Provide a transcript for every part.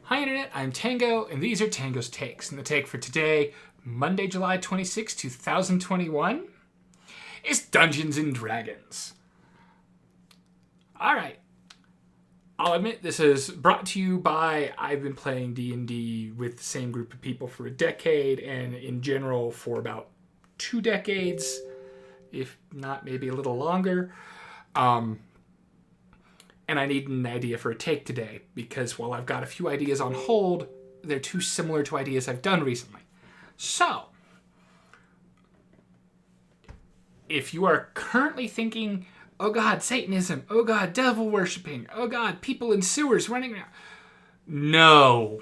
Hi Internet, I'm Tango, and these are Tango's Takes. And the take for today, Monday, July 26, 2021, is Dungeons & Dragons. Alright, I'll admit this is brought to you by, I've been playing D&D with the same group of people for a decade, and in general for about 2 decades, if not maybe a little longer. And I need an idea for a take today, because while I've got a few ideas on hold, they're too similar to ideas I've done recently. So, if you are currently thinking, oh god, Satanism, oh god, devil worshipping, oh god, people in sewers running around. No.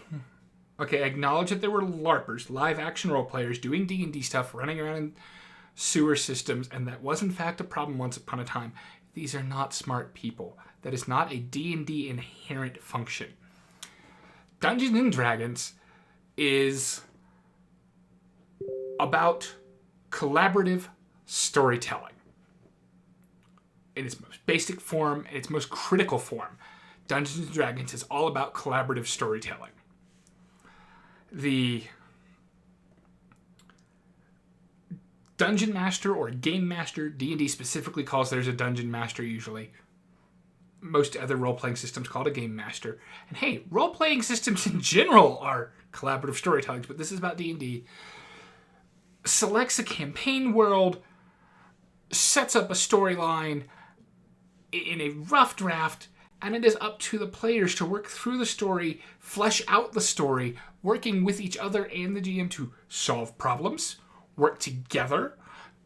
Okay, acknowledge that there were LARPers, live action role players, doing D&D stuff, running around in sewer systems, and that was in fact a problem once upon a time. These are not smart people. That is not a D&D inherent function. Dungeons & Dragons is about collaborative storytelling. In its most basic form, in its most critical form, Dungeons & Dragons is all about collaborative storytelling. The Dungeon Master or Game Master, D&D specifically calls theirs a Dungeon Master usually. Most other role-playing systems call it a Game Master. And hey, role-playing systems in general are collaborative storytelling, but this is about D&D. Selects a campaign world, sets up a storyline in a rough draft, and it is up to the players to work through the story, flesh out the story, working with each other and the GM to solve problems, work together,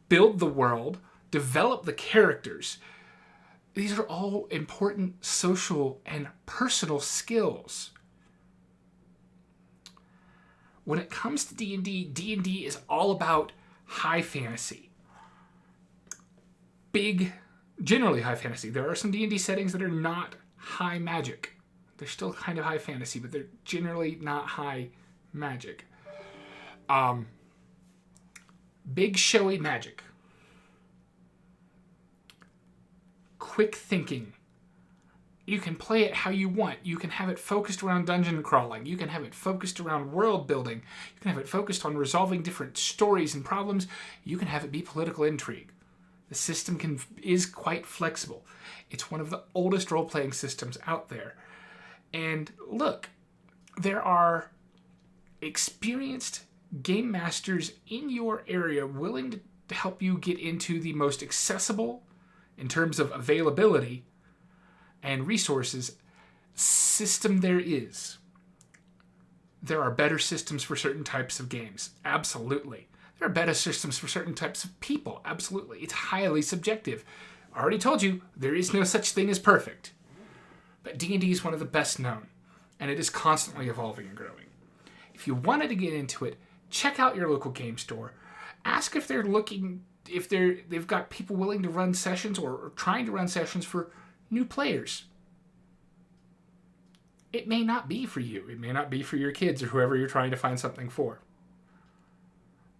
build the world, develop the characters. These are all important social and personal skills. When it comes to D&D, D&D is all about high fantasy. Generally high fantasy. There are some D&D settings that are not high magic. They're still kind of high fantasy, but they're generally not high magic. Big showy magic. Quick thinking. You can play it how you want. You can have it focused around dungeon crawling. You can have it focused around world building. You can have it focused on resolving different stories and problems. You can have it be political intrigue. The system is quite flexible. It's one of the oldest role-playing systems out there. And look, there are experienced game masters in your area willing to help you get into the most accessible, in terms of availability and resources, system there is. There are better systems for certain types of games. Absolutely. There are better systems for certain types of people. Absolutely. It's highly subjective. I already told you, there is no such thing as perfect. But D&D is one of the best known, and it is constantly evolving and growing. If you wanted to get into it, check out your local game store. Ask if they've got people willing to run sessions or trying to run sessions for new players. It may not be for you. It may not be for your kids or whoever you're trying to find something for.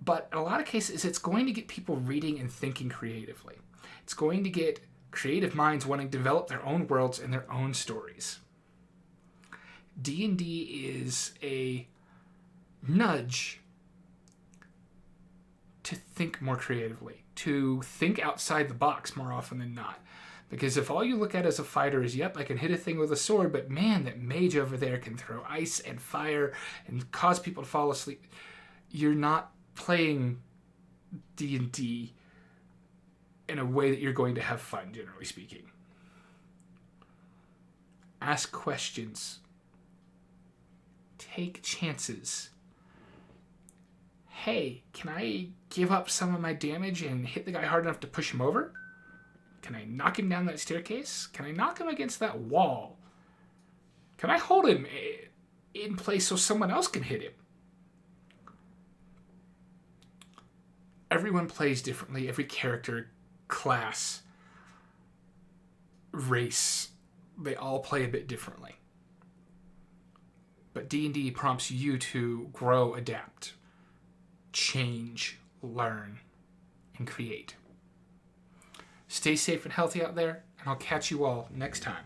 But in a lot of cases, it's going to get people reading and thinking creatively. It's going to get creative minds wanting to develop their own worlds and their own stories. D&D is a nudge to think more creatively, to think outside the box more often than not. Because if all you look at as a fighter is, yep, I can hit a thing with a sword, but man, that mage over there can throw ice and fire and cause people to fall asleep, you're not playing D&D in a way that you're going to have fun, generally speaking. Ask questions. Take chances. Hey, can I give up some of my damage and hit the guy hard enough to push him over? Can I knock him down that staircase? Can I knock him against that wall? Can I hold him in place so someone else can hit him? Everyone plays differently. Every character, class, race, they all play a bit differently. But D&D prompts you to grow, adapt, change, learn, and create. Stay safe and healthy out there, and I'll catch you all next time.